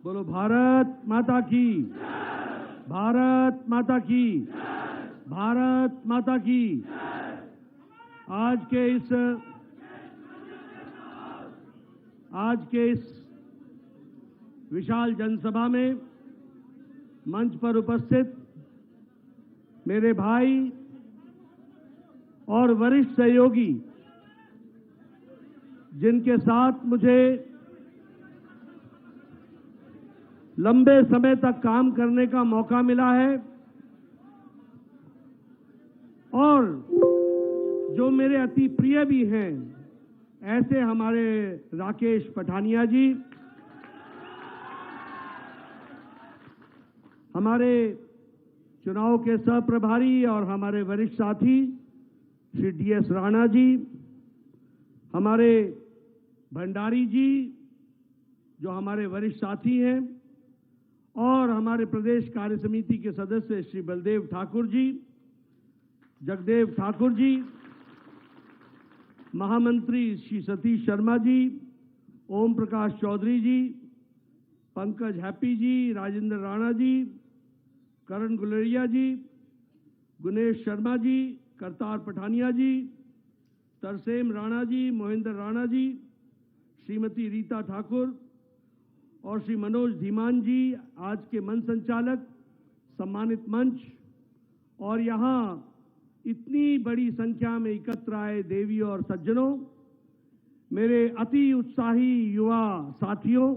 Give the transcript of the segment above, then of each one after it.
बोलो भारत माता की, भारत माता की, भारत माता की। आज के इस विशाल जनसभा में मंच पर उपस्थित मेरे भाई और वरिष्ठ सहयोगी, जिनके साथ मुझे लंबे समय तक काम करने का मौका मिला है और जो मेरे अति प्रिय भी हैं, ऐसे हमारे राकेश पठानिया जी, हमारे चुनाव के सहप्रभारी और हमारे वरिष्ठ साथी श्री DS राणा जी, हमारे भंडारी जी जो हमारे वरिष्ठ साथी हैं, और हमारे प्रदेश कार्य समिति के सदस्य श्री बलदेव ठाकुर जी, जगदेव ठाकुर जी, महामंत्री श्री सतीश शर्मा जी, ओम प्रकाश चौधरी जी, पंकज हैप्पी जी, राजेंद्र राणा जी, करण गुलेरिया जी, गुनेश शर्मा जी, करतार पठानिया जी, तरसेम राणा जी, मोहिंद्र राणा जी, श्रीमती रीता ठाकुर और श्री मनोज धीमान जी, आज के मंच संचालक, सम्मानित मंच, और यहाँ इतनी बड़ी संख्या में एकत्र आए देवी और सज्जनों, मेरे अति उत्साही युवा साथियों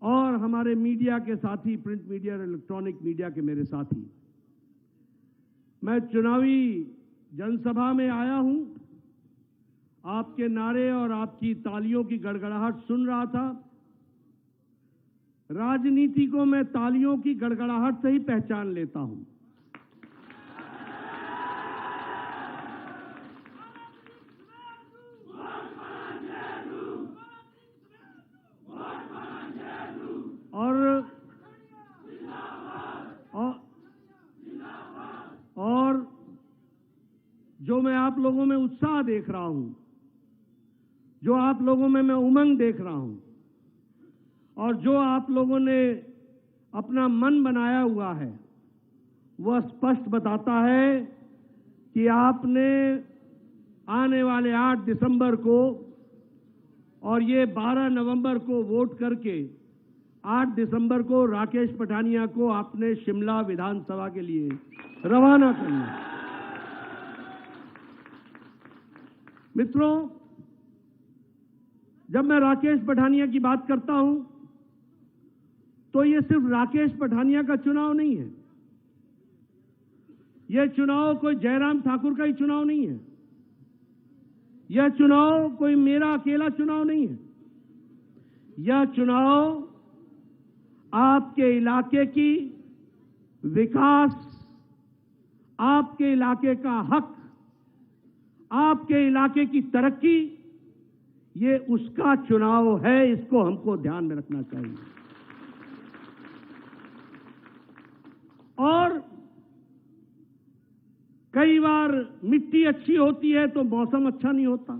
और हमारे मीडिया के साथी, प्रिंट मीडिया और इलेक्ट्रॉनिक मीडिया के मेरे साथी, मैं चुनावी जनसभा में आया हूं। आपके नारे और आपकी तालियों की गड़गड़ाहट सुन रहा था। राजनीति को मैं तालियों की गड़गड़ाहट से ही पहचान लेता हूं। और जो मैं आप लोगों में उत्साह देख रहा हूं, जो आप लोगों में मैं उमंग देख रहा हूं, और जो आप लोगों ने अपना मन बनाया हुआ है, वह स्पष्ट बताता है कि आपने आने वाले 8 दिसंबर को और ये 12 नवंबर को वोट करके 8 दिसंबर को राकेश पठानिया को आपने शिमला विधानसभा के लिए रवाना करना। मित्रों, जब मैं राकेश पठानिया की बात करता हूं तो ये सिर्फ राकेश पठानिया का चुनाव नहीं है। यह चुनाव कोई जयराम ठाकुर का ही चुनाव नहीं है। यह चुनाव कोई मेरा अकेला चुनाव नहीं है। यह चुनाव आपके इलाके की विकास, आपके इलाके का हक, आपके इलाके की तरक्की, ये उसका चुनाव है। इसको हमको ध्यान में रखना चाहिए। और कई बार मिट्टी अच्छी होती है तो मौसम अच्छा नहीं होता।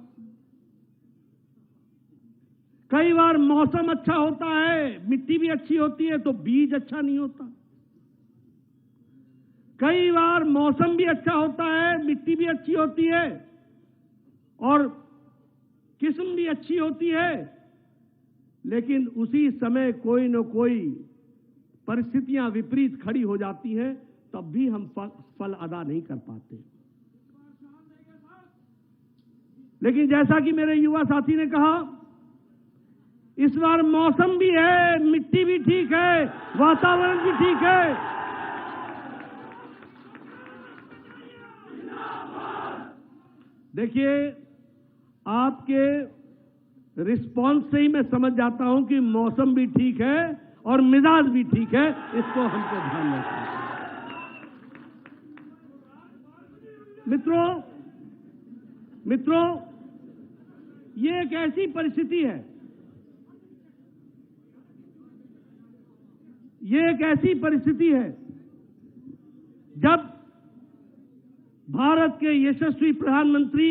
कई बार मौसम अच्छा होता है, मिट्टी भी अच्छी होती है तो बीज अच्छा नहीं होता। कई बार मौसम भी अच्छा होता है, मिट्टी भी अच्छी होती है और किस्म भी अच्छी होती है, लेकिन उसी समय कोई न कोई परिस्थितियां विपरीत खड़ी हो जाती हैं, तब भी हम फल अदा नहीं कर पाते। लेकिन जैसा कि मेरे युवा साथी ने कहा, इस बार मौसम भी है, मिट्टी भी ठीक है, वातावरण भी ठीक है। देखिए, आपके रिस्पॉन्स से ही मैं समझ जाता हूं कि मौसम भी ठीक है और मिजाज भी ठीक है। इसको हमको ध्यान रखना है। मित्रों, ये एक ऐसी परिस्थिति है, ये एक ऐसी परिस्थिति है जब भारत के यशस्वी प्रधानमंत्री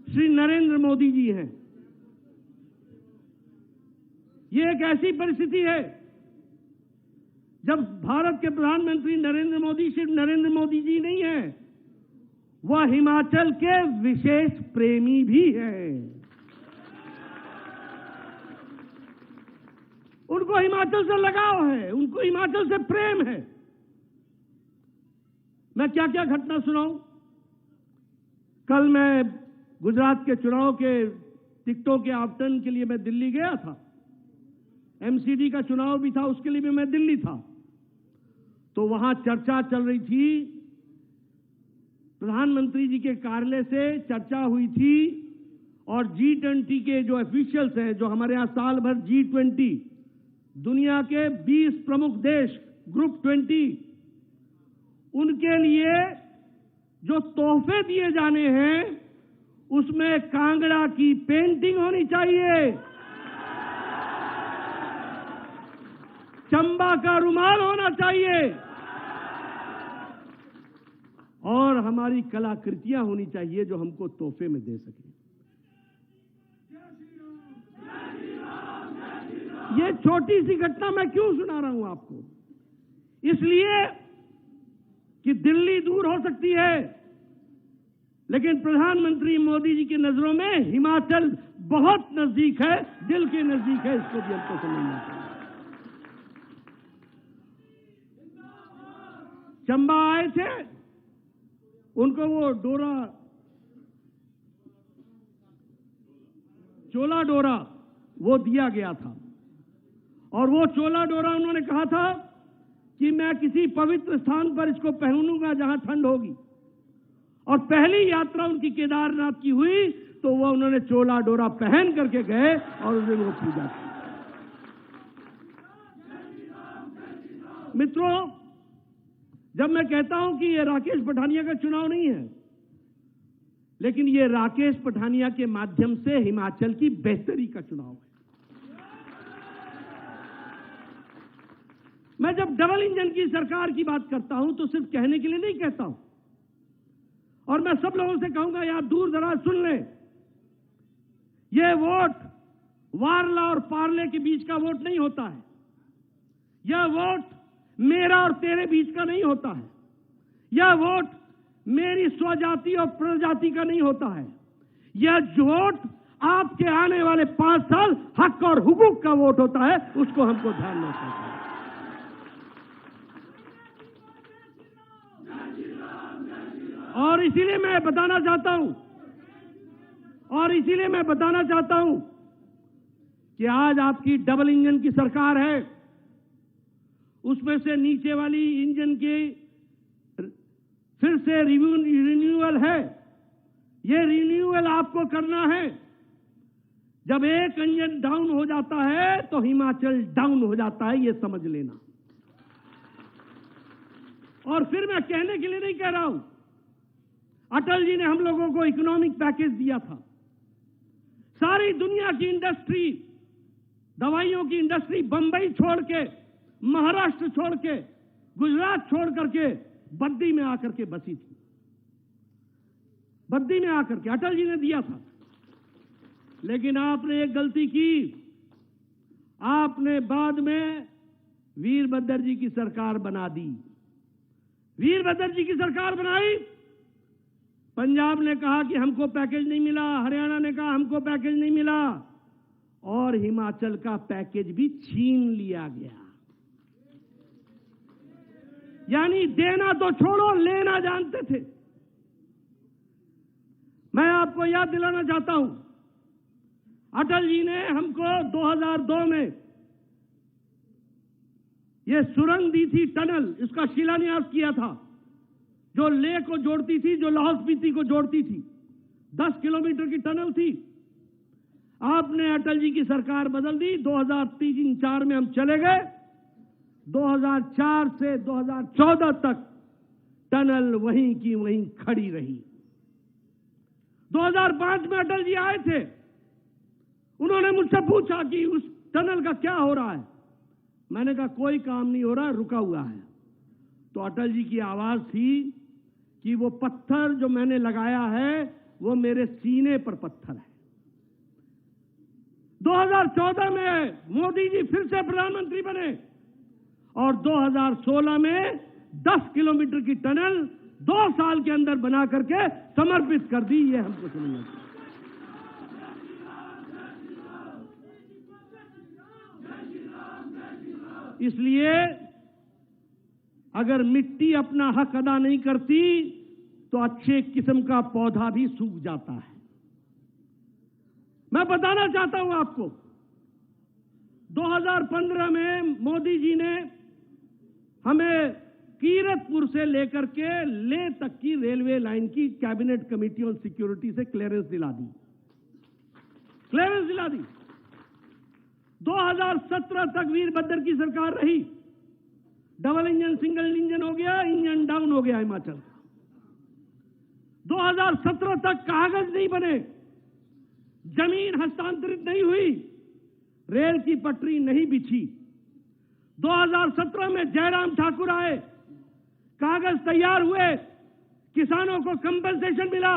श्री नरेंद्र मोदी जी हैं। ये एक ऐसी परिस्थिति है जब भारत के प्रधानमंत्री नरेंद्र मोदी सिर्फ नरेंद्र मोदी जी नहीं है, वह हिमाचल के विशेष प्रेमी भी हैं। उनको हिमाचल से लगाव है, उनको हिमाचल से प्रेम है। मैं क्या क्या घटना सुनाऊं। कल मैं गुजरात के चुनाव के टिकटों के आवंटन के लिए मैं दिल्ली गया था। एमसीडी का चुनाव भी था, उसके लिए भी मैं दिल्ली था। तो वहां चर्चा चल रही थी, प्रधानमंत्री जी के कार्यालय से चर्चा हुई थी और G20 के जो ऑफिशियल्स हैं, जो हमारे यहां साल भर G20 दुनिया के 20 प्रमुख देश ग्रुप 20, उनके लिए जो तोहफे दिए जाने हैं उसमें कांगड़ा की पेंटिंग होनी चाहिए, चंबा का रुमाल होना चाहिए और हमारी कलाकृतियां होनी चाहिए जो हमको तोहफे में दे सके। ये छोटी सी घटना मैं क्यों सुना रहा हूं आपको? इसलिए कि दिल्ली दूर हो सकती है, लेकिन प्रधानमंत्री मोदी जी की नजरों में हिमाचल बहुत नजदीक है, दिल के नजदीक है। इसको भी हमको समझना चाहिए। चंबा आए थे, उनको वो डोरा, चोला डोरा वो दिया गया था और वो चोला डोरा उन्होंने कहा था कि मैं किसी पवित्र स्थान पर इसको पहनूंगा जहां ठंड होगी। और पहली यात्रा उनकी केदारनाथ की हुई तो वो उन्होंने चोला डोरा पहन करके गए और उन्होंने वो पूजा की। मित्रों, जब मैं कहता हूं कि ये राकेश पठानिया का चुनाव नहीं है, लेकिन ये राकेश पठानिया के माध्यम से हिमाचल की बेहतरी का चुनाव है। मैं जब डबल इंजन की सरकार की बात करता हूं तो सिर्फ कहने के लिए नहीं कहता हूं, और मैं सब लोगों से कहूंगा यार दूर दराज सुन ले, ये वोट वारला और पार्ले के बीच का वोट नहीं होता है। यह वोट मेरा और तेरे बीच का नहीं होता है। यह वोट मेरी स्वजाति और प्रजाति का नहीं होता है। यह वोट आपके आने वाले 5 साल हक और हुकूक का वोट होता है। उसको हमको ध्यान में रखना चाहिए। और इसीलिए मैं बताना चाहता हूं कि आज आपकी डबल इंजन की सरकार है, उसमें से नीचे वाली इंजन की फिर से रिन्यूअल है। ये रिन्यूअल आपको करना है। जब एक इंजन डाउन हो जाता है तो हिमाचल डाउन हो जाता है, ये समझ लेना। और फिर मैं कहने के लिए नहीं कह रहा हूं, अटल जी ने हम लोगों को इकोनॉमिक पैकेज दिया था। सारी दुनिया की इंडस्ट्री, दवाइयों की इंडस्ट्री बंबई छोड़ के, महाराष्ट्र छोड़ के, गुजरात छोड़ करके बद्दी में आकर के बसी थी। बद्दी में आकर के अटल जी ने दिया था। लेकिन आपने एक गलती की, आपने बाद में वीरभद्र जी की सरकार बना दी। वीरभद्र जी की सरकार बनाई, पंजाब ने कहा कि हमको पैकेज नहीं मिला, हरियाणा ने कहा हमको पैकेज नहीं मिला, और हिमाचल का पैकेज भी छीन लिया गया। यानी देना तो छोड़ो, लेना जानते थे। मैं आपको याद दिलाना चाहता हूं, अटल जी ने हमको 2002 में यह सुरंग दी थी, टनल, इसका शिलान्यास किया था, जो लेह को जोड़ती थी, जो लाहौल स्पीति को जोड़ती थी। 10 किलोमीटर की टनल थी। आपने अटल जी की सरकार बदल दी। 2003-4 में हम चले गए। 2004 से 2014 तक टनल वहीं की वहीं खड़ी रही। 2005 में अटल जी आए थे। उन्होंने मुझसे पूछा कि उस टनल का क्या हो रहा है। मैंने कहा कोई काम नहीं हो रहा, रुका हुआ है। तो अटल जी की आवाज थी कि वो पत्थर जो मैंने लगाया है वो मेरे सीने पर पत्थर है। 2014 में मोदी जी फिर से प्रधानमंत्री बने और 2016 में 10 किलोमीटर की टनल 2 साल के अंदर बना करके समर्पित कर दी। ये हमको समझना चाहिए। इसलिए अगर मिट्टी अपना हक अदा नहीं करती तो अच्छे किस्म का पौधा भी सूख जाता है। मैं बताना चाहता हूं आपको, 2015 में मोदी जी ने हमें कीरतपुर से लेकर के लेह तक की रेलवे लाइन की कैबिनेट कमेटी ऑन सिक्योरिटी से क्लियरेंस दिला दी। 2017 तक वीरभद्र की सरकार रही, डबल इंजन सिंगल इंजन हो गया, इंजन डाउन हो गया हिमाचल। 2017 तक कागज नहीं बने, जमीन हस्तांतरित नहीं हुई, रेल की पटरी नहीं बिछी। 2017 में जयराम ठाकुर आए, कागज तैयार हुए, किसानों को कंपनसेशन मिला,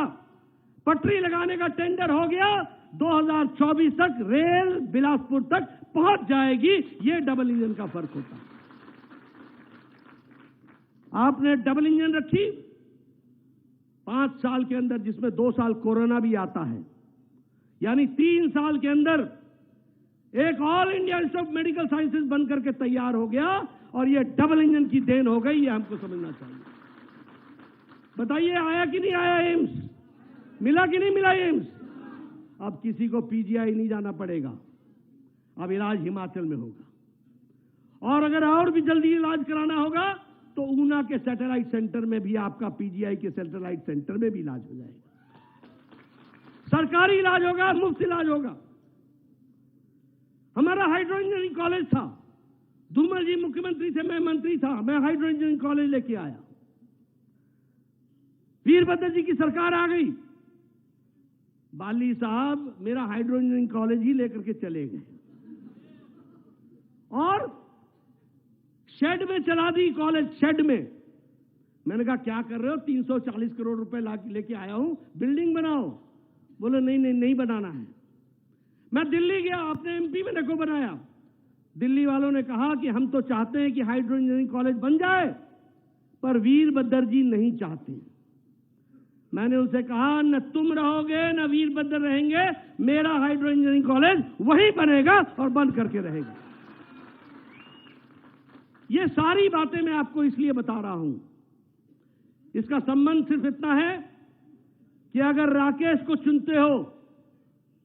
पटरी लगाने का टेंडर हो गया। 2024 तक रेल बिलासपुर तक पहुंच जाएगी। ये डबल इंजन का फर्क होता है। आपने डबल इंजन रखी 5 साल के अंदर, जिसमें 2 साल कोरोना भी आता है, यानी 3 साल के अंदर एक all India institute of medical sciences बन करके तैयार हो गया और ये डबल इंजन की देन हो गई। ये हमको समझना चाहिए। बताइए, आया कि नहीं आया एम्स? मिला कि नहीं मिला एम्स? अब किसी को पीजीआई नहीं जाना पड़ेगा, अब इलाज हिमाचल में होगा। और अगर और भी जल्दी इलाज कराना होगा तो ऊना के सैटेलाइट सेंटर में भी, आपका पीजीआई के सैटेलाइट सेंटर में भी इलाज हो जाएगा। सरकारी इलाज होगा, मुफ्त इलाज होगा। हमारा हाइड्रो इंजीनियरिंग कॉलेज था, धूमल जी मुख्यमंत्री थे, मैं मंत्री था, मैं हाइड्रो इंजीनियरिंग कॉलेज लेके आया। वीरभद्र जी की सरकार आ गई, बाली साहब मेरा हाइड्रो इंजीनियरिंग कॉलेज ही लेकर के चले गए और शेड में चला दी कॉलेज, शेड में। मैंने कहा क्या कर रहे हो? 340 करोड़ रुपए लेके आया हूं, बिल्डिंग बनाओ। बोले नहीं बनाना है। मैं दिल्ली गया, आपने एमपी में देखो बनाया। दिल्ली वालों ने कहा कि हम तो चाहते हैं कि हाइड्रो इंजीनियरिंग कॉलेज बन जाए, पर वीरभद्र जी नहीं चाहते। मैंने उनसे कहा न तुम रहोगे न वीरभद्र रहेंगे, मेरा हाइड्रो इंजीनियरिंग कॉलेज वहीं बनेगा और बंद करके रहेगा। ये सारी बातें मैं आपको इसलिए बता रहा हूं, इसका संबंध सिर्फ इतना है कि अगर राकेश को चुनते हो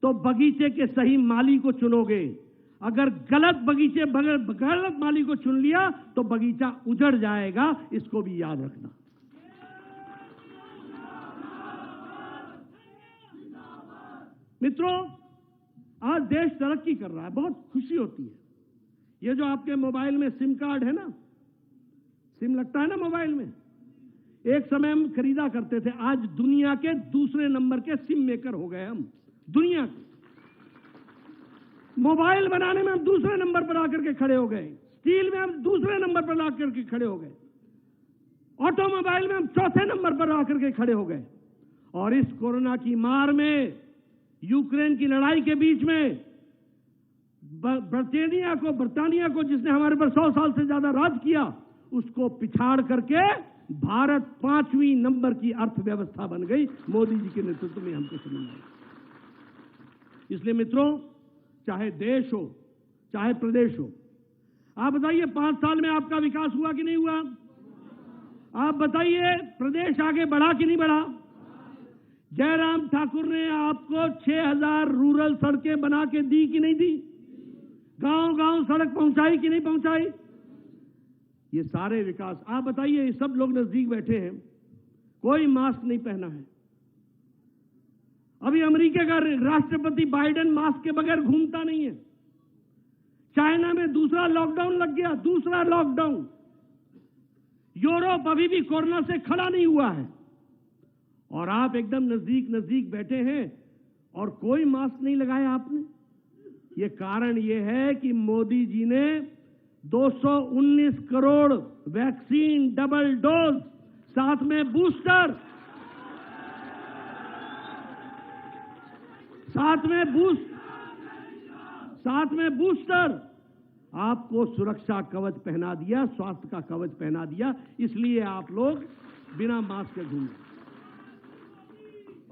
तो बगीचे के सही माली को चुनोगे। अगर गलत माली को चुन लिया तो बगीचा उजड़ जाएगा। इसको भी याद रखना। मित्रों, आज देश तरक्की कर रहा है, बहुत खुशी होती है। ये जो आपके मोबाइल में सिम कार्ड है ना, सिम लगता है ना मोबाइल में, एक समय हम खरीदा करते थे, आज दुनिया के दूसरे नंबर के सिम मेकर हो गए हम। दुनिया के मोबाइल बनाने में हम दूसरे नंबर पर आकर के खड़े हो गए, स्टील में हम दूसरे नंबर पर आकर के खड़े हो गए, ऑटोमोबाइल में हम चौथे नंबर पर आकर के खड़े हो गए। और इस कोरोना की मार में, यूक्रेन की लड़ाई के बीच में ब्रिटानिया को जिसने हमारे पर 100 साल से ज्यादा राज किया, उसको पिछाड़ करके भारत 5वीं नंबर की अर्थव्यवस्था बन गई मोदी जी के नेतृत्व में। हमको समझना है। इसलिए मित्रों, चाहे देश हो चाहे प्रदेश हो, आप बताइए 5 साल में आपका विकास हुआ कि नहीं हुआ? आप बताइए प्रदेश आगे बढ़ा कि नहीं बढ़ा? जयराम ठाकुर ने आपको 6000 रूरल सड़कें बना के दी कि नहीं दी? गांव-गांव सड़क पहुंचाई कि नहीं पहुंचाई? ये सारे विकास, आप बताइए, ये सब लोग नजदीक बैठे हैं, कोई मास्क नहीं पहना है। अभी अमेरिका का राष्ट्रपति बाइडेन मास्क के बगैर घूमता नहीं है। चाइना में दूसरा लॉकडाउन लग गया, दूसरा लॉकडाउन। यूरोप अभी भी कोरोना से खड़ा नहीं हुआ है और आप एकदम नजदीक बैठे हैं और कोई मास्क नहीं लगाया आपने। ये कारण ये है कि मोदी जी ने 219 करोड़ वैक्सीन डबल डोज, साथ में बूस्टर, साथ में बूस्टर, आपको सुरक्षा कवच पहना दिया, स्वास्थ्य का कवच पहना दिया, इसलिए आप लोग बिना मास्क के घूमे।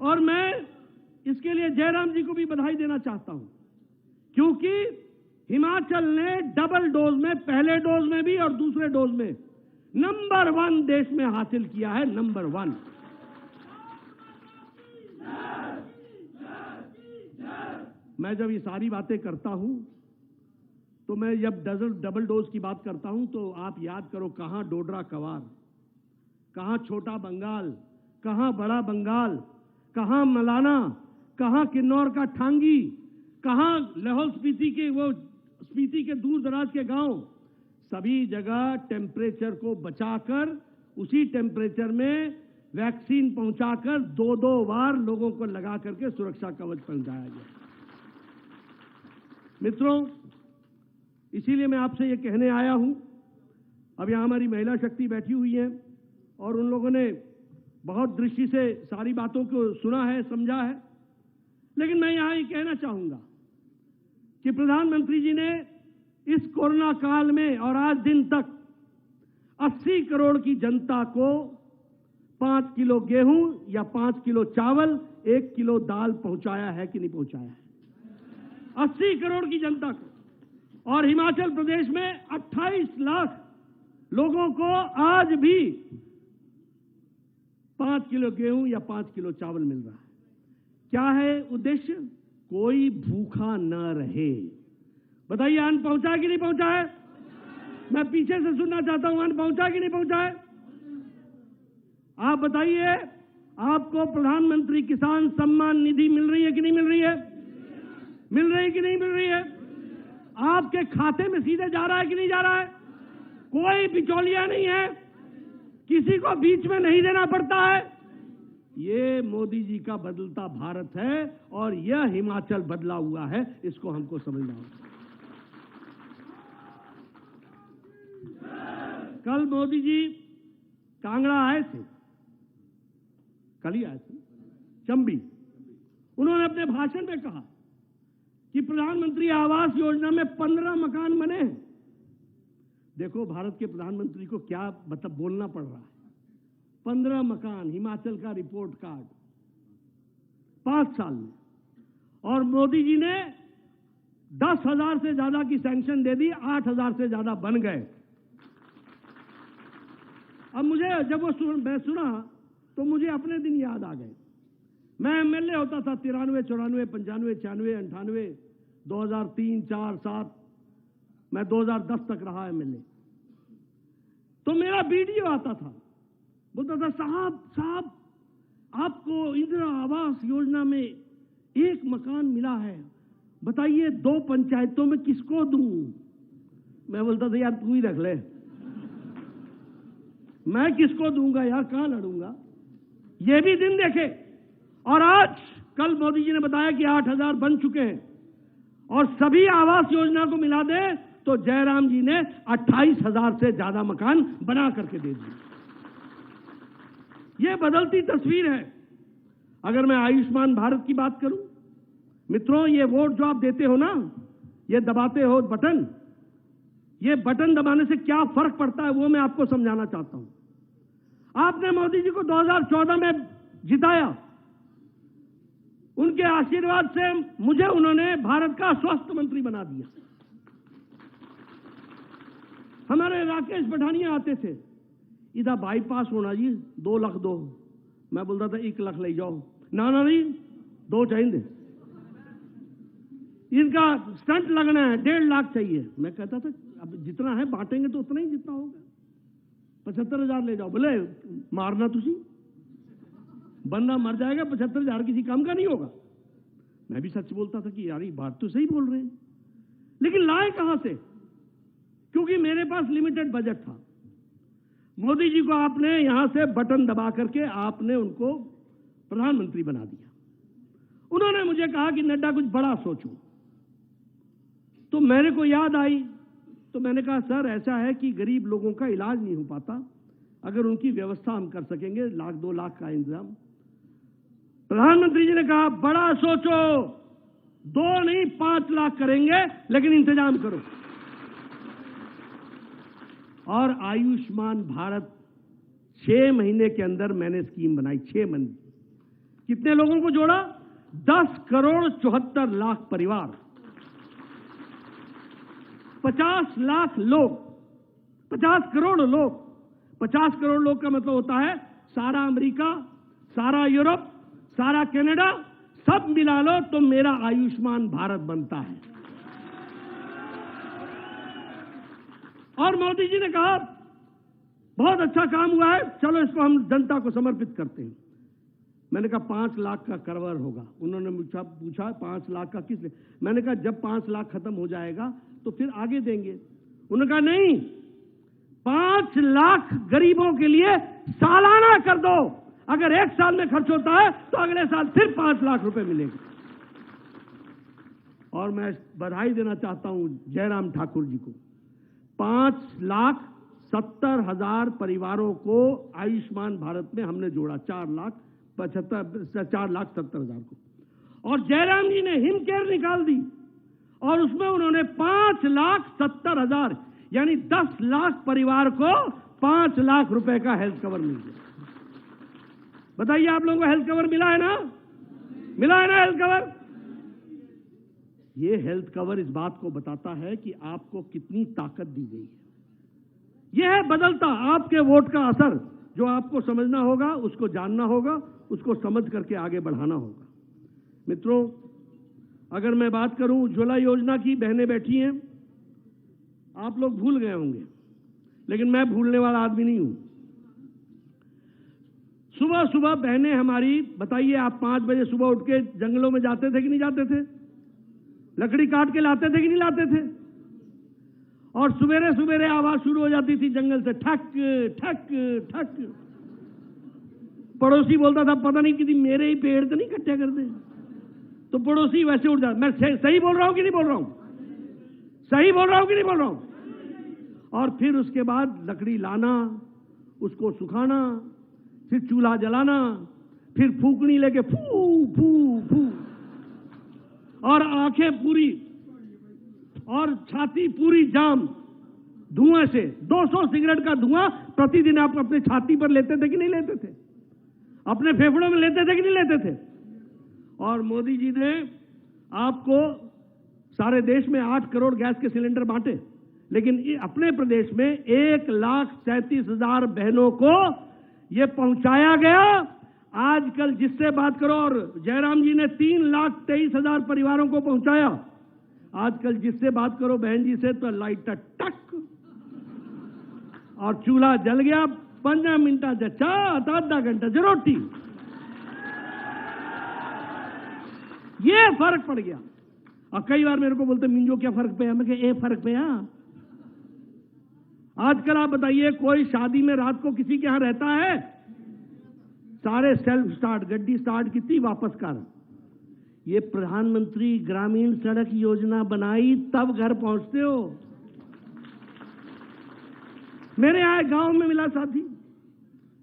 और मैं इसके लिए जयराम जी को भी बधाई देना चाहता हूं, क्योंकि हिमाचल ने डबल डोज में, पहले डोज में भी और दूसरे डोज में नंबर 1 देश में हासिल किया है, नंबर 1। मैं जब ये सारी बातें करता हूं तो मैं जब डबल डोज की बात करता हूं तो आप याद करो, कहां डोडरा कवार, कहां छोटा बंगाल, कहां बड़ा बंगाल, कहां मलाना, कहां किन्नौर का ठांगी, कहां लाहौल स्पीति के दूर दराज के गांव, सभी जगह टेम्परेचर को बचाकर, उसी टेम्परेचर में वैक्सीन पहुंचाकर 2-2 बार लोगों को लगा करके सुरक्षा कवच पहुंचाया गया। मित्रों, इसीलिए मैं आपसे ये कहने आया हूं, अब यहां हमारी महिला शक्ति बैठी हुई है और उन लोगों ने बहुत दृष्टि से सारी बातों को सुना है, समझा है, लेकिन मैं यहां ये कहना चाहूंगा कि प्रधानमंत्री जी ने इस कोरोना काल में और आज दिन तक 80 करोड़ की जनता को 5 किलो गेहूं या 5 किलो चावल, 1 किलो दाल पहुंचाया है कि नहीं पहुंचाया है? 80 करोड़ की जनता को। और हिमाचल प्रदेश में 28 लाख लोगों को आज भी 5 किलो गेहूं या 5 किलो चावल मिल रहा है। क्या है उद्देश्य? कोई भूखा न रहे। बताइए, अन्न पहुंचा कि नहीं पहुंचा है? मैं पीछे से सुनना चाहता हूं, अन्न पहुंचा कि नहीं पहुंचा है? आप बताइए, आपको प्रधानमंत्री किसान सम्मान निधि मिल रही है कि नहीं मिल रही है? मिल रही है कि नहीं मिल रही है? आपके खाते में सीधे जा रहा है कि नहीं जा रहा है? कोई बिचौलिया नहीं है, किसी को बीच में नहीं देना पड़ता है। ये मोदी जी का बदलता भारत है और यह हिमाचल बदला हुआ है, इसको हमको समझना होगा। कल मोदी जी कांगड़ा आए थे, कल ही आए थे, चंबी। उन्होंने अपने भाषण में कहा कि प्रधानमंत्री आवास योजना में 15 मकान बने हैं। देखो, भारत के प्रधानमंत्री को क्या मतलब बोलना पड़ रहा है। 15 मकान, हिमाचल का रिपोर्ट कार्ड 5 साल में। और मोदी जी ने 10,000 से ज्यादा की सैंक्शन दे दी, 8,000 से ज्यादा बन गए। अब मुझे जब वो मैं सुना तो मुझे अपने दिन याद आ गए। मैं एमएलए होता था 93, 94, 95, 96, 98, 2003, 4, 7, मैं 2010 तक रहा एमएलए। तो मेरा वीडियो आता था, बोलता था, साहब आपको इंदिरा आवास योजना में 1 मकान मिला है, बताइए 2 पंचायतों में किसको दूं? मैं बोलता था, यार तू ही रख ले, मैं किसको दूंगा यार, कहां लड़ूंगा। ये भी दिन देखे। और आज कल मोदी जी ने बताया कि 8,000 बन चुके हैं और सभी आवास योजना को मिला दे तो जयराम जी ने 28,000 से ज्यादा मकान बना करके दे दिए। ये बदलती तस्वीर है। अगर मैं आयुष्मान भारत की बात करूं, मित्रों, ये वोट जो आप देते हो ना, ये दबाते हो बटन, ये बटन दबाने से क्या फर्क पड़ता है वो मैं आपको समझाना चाहता हूं। आपने मोदी जी को 2014 में जिताया, उनके आशीर्वाद से मुझे उन्होंने भारत का स्वास्थ्य मंत्री बना दिया। हमारे राकेश पठानिया आते थे, इधर बाईपास होना जी, 2 लाख दो। मैं बोलता था 1 लाख ले जाओ। ना नहीं, 2 चाहिए, इनका स्टंट लगना है, 1.5 लाख चाहिए। मैं कहता था अब जितना है बांटेंगे तो उतना ही जितना होगा, 75,000 ले जाओ। बोले मारना तुसी, बंदा मर जाएगा, 75,000 किसी काम का नहीं होगा। मैं भी सच बोलता था कि यार ये बात तो सही बोल रहे हैं, लेकिन लाए कहां से? क्योंकि मेरे पास लिमिटेड बजट था। मोदी जी को आपने यहां से बटन दबा करके आपने उनको प्रधानमंत्री बना दिया। उन्होंने मुझे कहा कि नड्डा कुछ बड़ा सोचो। तो मेरे को याद आई, तो मैंने कहा सर ऐसा है कि गरीब लोगों का इलाज नहीं हो पाता, अगर उनकी व्यवस्था हम कर सकेंगे 1 लाख 2 लाख का इंतजाम। प्रधानमंत्री जी ने कहा बड़ा सोचो, 2 नहीं 5 लाख करेंगे, लेकिन इंतजाम करो। और आयुष्मान भारत 6 महीने के अंदर मैंने स्कीम बनाई। 6 महीने कितने लोगों को जोड़ा? 10 करोड़ 74 लाख परिवार, 50 लाख लोग, 50 करोड़ लोग। 50 करोड़ लोग का मतलब होता है सारा अमेरिका, सारा यूरोप, सारा कनाडा, सब मिला लो तो मेरा आयुष्मान भारत बनता है। और मोदी जी ने कहा बहुत अच्छा काम हुआ है, चलो इसको हम जनता को समर्पित करते हैं। मैंने कहा 5 लाख का कवर होगा। उन्होंने मुझसे पूछा 5 लाख का किस लिए? मैंने कहा जब 5 लाख खत्म हो जाएगा तो फिर आगे देंगे। उन्होंने कहा नहीं, 5 लाख गरीबों के लिए सालाना कर दो। अगर 1 साल में खर्च होता है तो अगले साल फिर 5 लाख रुपए मिलेंगे। और मैं बधाई देना चाहता हूं जयराम ठाकुर जी को। 5,70,000 परिवारों को आयुष्मान भारत में हमने जोड़ा, 4,70,000 को। और जयराम जी ने हिम केयर निकाल दी और उसमें उन्होंने 5,70,000 यानी 10 लाख परिवार को 5 लाख रुपए का हेल्थ कवर मिल गया। बताइए आप लोगों को हेल्थ कवर मिला है ना? मिला है ना हेल्थ कवर? ये हेल्थ कवर इस बात को बताता है कि आपको कितनी ताकत दी गई है। यह है बदलता आपके वोट का असर। जो आपको समझना होगा, उसको जानना होगा, उसको समझ करके आगे बढ़ाना होगा। मित्रों, अगर मैं बात करूं उज्ज्वला योजना की, बहनें बैठी हैं, आप लोग भूल गए होंगे, लेकिन मैं भूलने वाला आदमी नहीं हूं। सुबह सुबह बहनें हमारी, बताइए आप 5 बजे सुबह उठ के जंगलों में जाते थे कि नहीं जाते थे? लकड़ी काट के लाते थे कि नहीं लाते थे? और सवेरे सवेरे आवाज शुरू हो जाती थी जंगल से, ठक ठक ठक। पड़ोसी बोलता था पता नहीं किसी मेरे ही पेड़ तो नहीं इकट्ठे कर दे, तो पड़ोसी वैसे उठ जाता। मैं सही बोल रहा हूं कि नहीं बोल रहा हूं? सही बोल रहा हूं कि नहीं बोल रहा हूं? और फिर उसके बाद लकड़ी लाना, उसको सुखाना, फिर चूल्हा जलाना, फिर फूकनी लेके फू फू फू, और आंखें पूरी और छाती पूरी जाम धुआं से। 200 सिगरेट का धुआं प्रतिदिन आप अपने छाती पर लेते थे कि नहीं लेते थे? अपने फेफड़ों में लेते थे कि नहीं लेते थे? और मोदी जी ने आपको सारे देश में 8 करोड़ गैस के सिलेंडर बांटे, लेकिन अपने प्रदेश में 1,37,000 बहनों को यह पहुंचाया गया। आजकल जिससे बात करो, और जयराम जी ने 3,23,000 परिवारों को पहुंचाया। आजकल जिससे बात करो बहन जी से, तो लाइट टक और चूल्हा जल गया, 15 मिनट चा, आधा घंटा रोटी। ये फर्क पड़ गया। और कई बार मेरे को बोलते मिंजो क्या फर्क पे? मैं कहा फर्क पे। आजकल आप बताइए, कोई शादी में रात को किसी के यहां रहता है? सारे सेल्फ स्टार्ट, गड्डी स्टार्ट कितनी वापस कर। ये प्रधानमंत्री ग्रामीण सड़क योजना बनाई तब घर पहुंचते हो। मेरे यहाँ गांव में मिला साथी,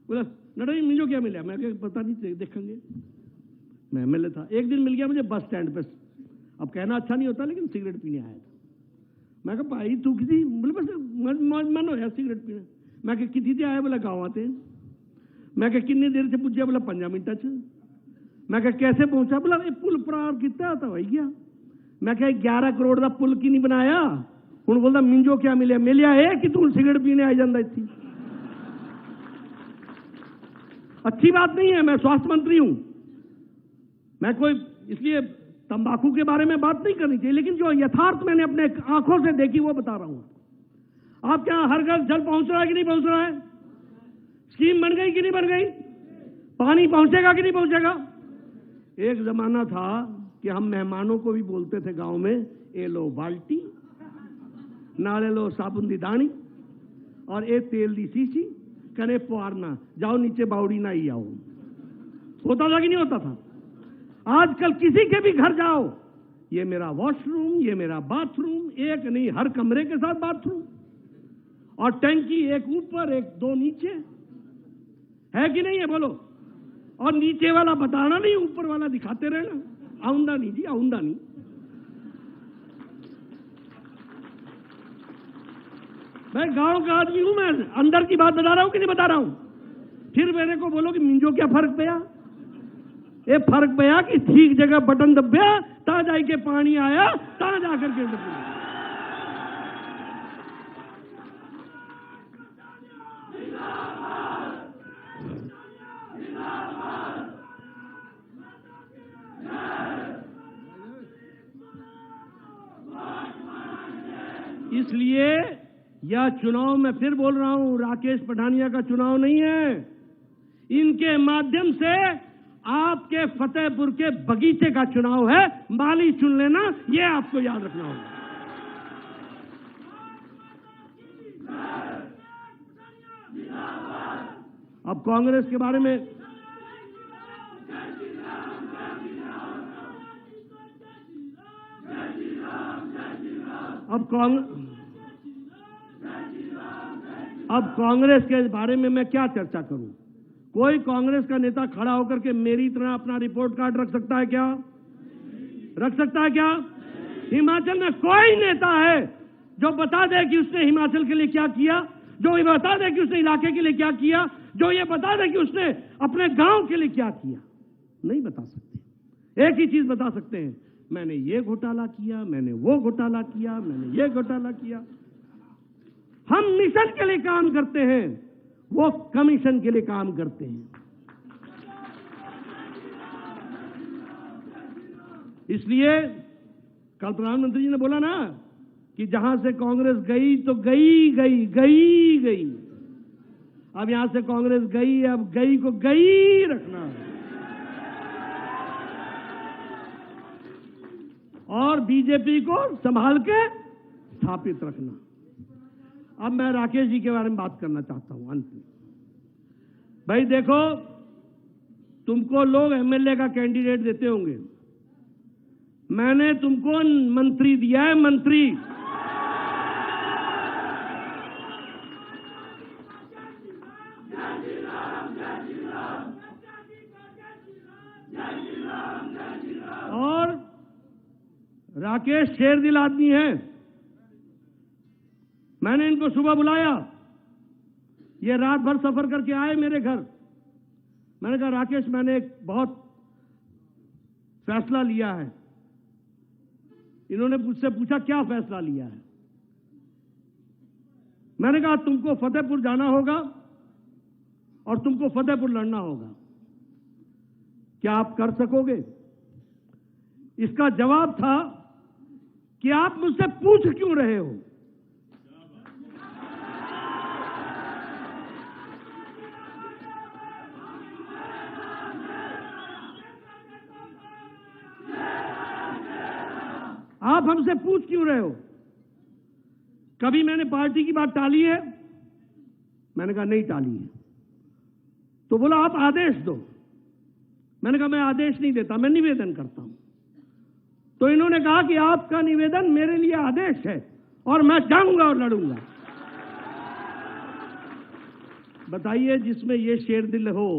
बोला नडई मुझे क्या मिला? मैं क्या पता नहीं, देखेंगे। मैं एमएलए था, एक दिन मिल गया मुझे बस स्टैंड पे। अब कहना अच्छा नहीं होता, लेकिन सिगरेट पीने आया था। मैं कहा भाई तू किसी, बोले बस मन हो यार सिगरेट पीने। मैं कहा कितनी थी आया? बोला गाँव आते हैं। मैं कहा कितनी देर से पूछा? बोला 15 मिनट। मैं कहा कैसे पहुंचा? बोला पुल पर कितना आता भाई क्या? मैं कहा 11 करोड़ का पुल की नहीं बनाया। हूं बोलता मिंजो क्या मिले? मिलिया है कि तू सिगरेट पीने आ जाता इतनी। अच्छी बात नहीं है। मैं स्वास्थ्य मंत्री हूं, मैं कोई इसलिए तंबाकू के बारे में बात नहीं करनी चाहिए, लेकिन जो यथार्थ मैंने अपने आंखों से देखी वो बता रहा हूं। आप क्या हर घर जल पहुंच रहा है कि नहीं पहुंच रहा है? स्कीम बन गई कि नहीं बन गई? पानी पहुंचेगा कि नहीं पहुंचेगा? एक जमाना था कि हम मेहमानों को भी बोलते थे गांव में, ए लो बाल्टी, नाले लो साबुन दी दानी और ए तेल दी शीशी, कने पुआरना, जाओ नीचे बाउड़ी ना ही आओ। होता था कि नहीं होता था? आजकल किसी के भी घर जाओ, ये मेरा वॉशरूम, ये मेरा बाथरूम, एक नहीं हर कमरे के साथ बाथरूम, और टंकी एक ऊपर एक 2 नीचे, है कि नहीं है? बोलो। और नीचे वाला बताना नहीं, ऊपर वाला दिखाते रहना। आउंदा नहीं जी, आउंदा नहीं। मैं गांव का आदमी हूं, मैं अंदर की बात बता रहा हूं कि नहीं बता रहा हूं? फिर मेरे को बोलो कि मिंजो क्या फर्क पया? ये फर्क पया कि ठीक जगह बटन दब्या, ता जाके पानी आया, ता जाकर के दब्या। इसलिए यह चुनाव, मैं फिर बोल रहा हूं, राकेश पठानिया का चुनाव नहीं है। इनके माध्यम से आपके फतेहपुर के बगीचे का चुनाव है। माली चुन लेना, यह आपको याद रखना होगा। अब कांग्रेस के बारे में अब कांग्रेस के बारे में मैं क्या चर्चा करूं? कोई कांग्रेस का नेता खड़ा होकर के मेरी तरह अपना रिपोर्ट कार्ड रख सकता है क्या? रख सकता है क्या? हिमाचल में कोई नेता है जो बता दे कि उसने हिमाचल के लिए क्या किया, जो ये बता दे कि उसने इलाके के लिए क्या किया, जो ये बता दे कि उसने अपने गांव के लिए क्या किया? नहीं बता सकते। एक ही चीज बता सकते हैं, मैंने ये घोटाला किया, मैंने वो घोटाला किया, मैंने ये घोटाला किया। हम मिशन के लिए काम करते हैं, वो कमीशन के लिए काम करते हैं। इसलिए कल प्रधानमंत्री जी ने बोला ना कि जहां से कांग्रेस गई तो गई गई गई गई। अब यहां से कांग्रेस गई, अब गई को गई रखना है और बीजेपी को संभाल के स्थापित रखना। अब मैं राकेश जी के बारे में बात करना चाहता हूं अंत में। भाई देखो, तुमको लोग एमएलए का कैंडिडेट देते होंगे, मैंने तुमको मंत्री दिया है, मंत्री। और राकेश शेरदिल आदमी है। मैंने इनको सुबह बुलाया, ये रात भर सफर करके आए मेरे घर। मैंने कहा राकेश, मैंने एक बहुत फैसला लिया है। इन्होंने मुझसे पूछा क्या फैसला लिया है? मैंने कहा तुमको फतेहपुर जाना होगा और तुमको फतेहपुर लड़ना होगा। क्या आप कर सकोगे? इसका जवाब था कि आप मुझसे पूछ क्यों रहे हो? आप हमसे पूछ क्यों रहे हो? कभी मैंने पार्टी की बात टाली है? मैंने कहा नहीं टाली है। तो बोला आप आदेश दो। मैंने कहा मैं आदेश नहीं देता, मैं निवेदन करता हूं। तो इन्होंने कहा कि आपका निवेदन मेरे लिए आदेश है और मैं जाऊंगा और लड़ूंगा। बताइए, जिसमें ये शेरदिल हो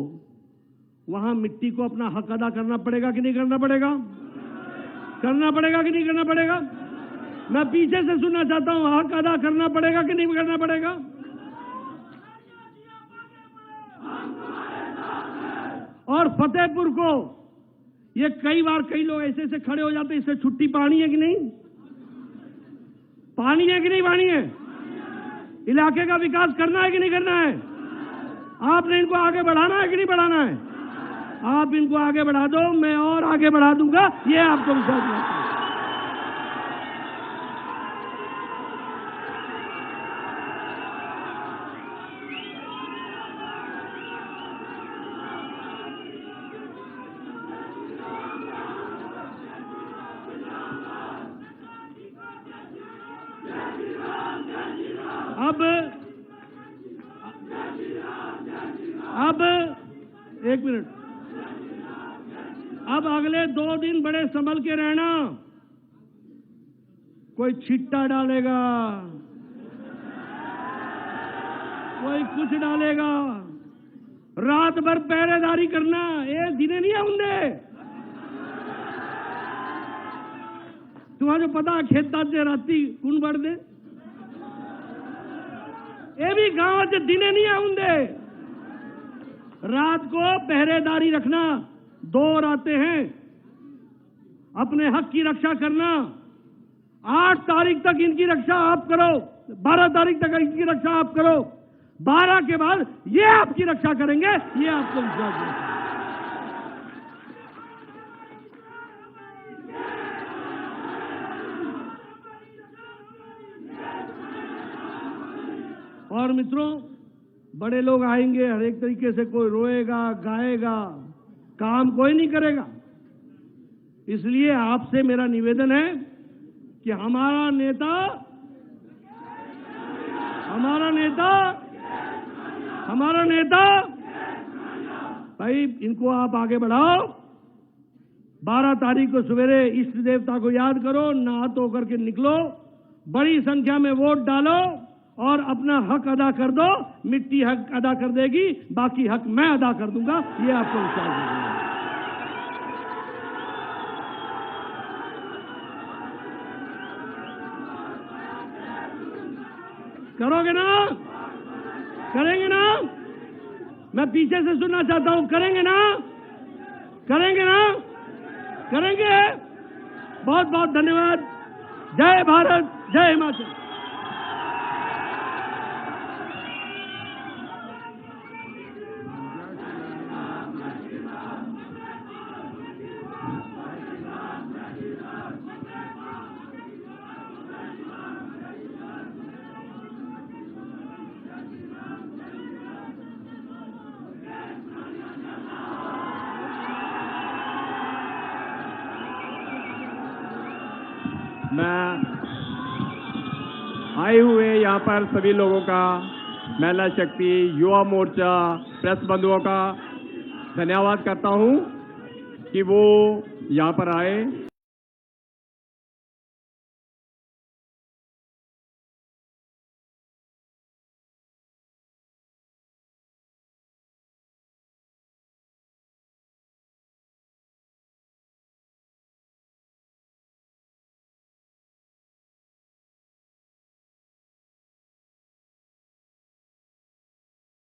वहां मिट्टी को अपना हक अदा करना पड़ेगा कि नहीं करना पड़ेगा? करना पड़ेगा कि नहीं करना पड़ेगा? मैं पीछे से सुनना चाहता हूं, हक अदा करना पड़ेगा कि नहीं करना पड़ेगा? और फतेहपुर को ये कई बार कई लोग ऐसे ऐसे खड़े हो जाते, इससे छुट्टी पानी है कि नहीं? पानी है कि नहीं पानी है? इलाके का विकास करना है कि नहीं करना है? आपने इनको आगे बढ़ाना है कि नहीं बढ़ाना है? आप इनको आगे बढ़ा दो, मैं और आगे बढ़ा दूंगा, ये आपको विश्वास दिलाता हूं। अब एक मिनट, अब अगले 2 दिन बड़े संभल के रहना। कोई छिट्टा डालेगा, कोई कुछ डालेगा, रात भर पहरेदारी करना, ये दिने नहीं आउंदे। तुम्हारा जो पता खेत दे राती कौन बढ़ दे, ये भी गांव से दिने नहीं आऊंगे। रात को पहरेदारी रखना, 2 रातें हैं, अपने हक की रक्षा करना। 8 तारीख तक इनकी रक्षा आप करो, 12 तारीख तक इनकी रक्षा आप करो, 12 के बाद ये आपकी रक्षा करेंगे, ये आपको विश्वास है। और मित्रों, बड़े लोग आएंगे, हर एक तरीके से कोई रोएगा, गाएगा, काम कोई नहीं करेगा। इसलिए आपसे मेरा निवेदन है कि हमारा नेता भाई, इनको आप आगे बढ़ाओ। 12 तारीख को सवेरे इष्ट देवता को याद करो, नहा धो करके निकलो, बड़ी संख्या में वोट डालो और अपना हक अदा कर दो। मिट्टी हक अदा कर देगी, बाकी हक मैं अदा कर दूंगा, ये आपको विश्वास है। करोगे ना? करेंगे ना? मैं पीछे से सुनना चाहता हूं, करेंगे ना? करेंगे ना? करेंगे। बहुत बहुत धन्यवाद। जय भारत, जय हिमाचल। मैं आए हुए यहाँ पर सभी लोगों का, महिला शक्ति, युवा मोर्चा, प्रेस बंधुओं का धन्यवाद करता हूँ कि वो यहाँ पर आए।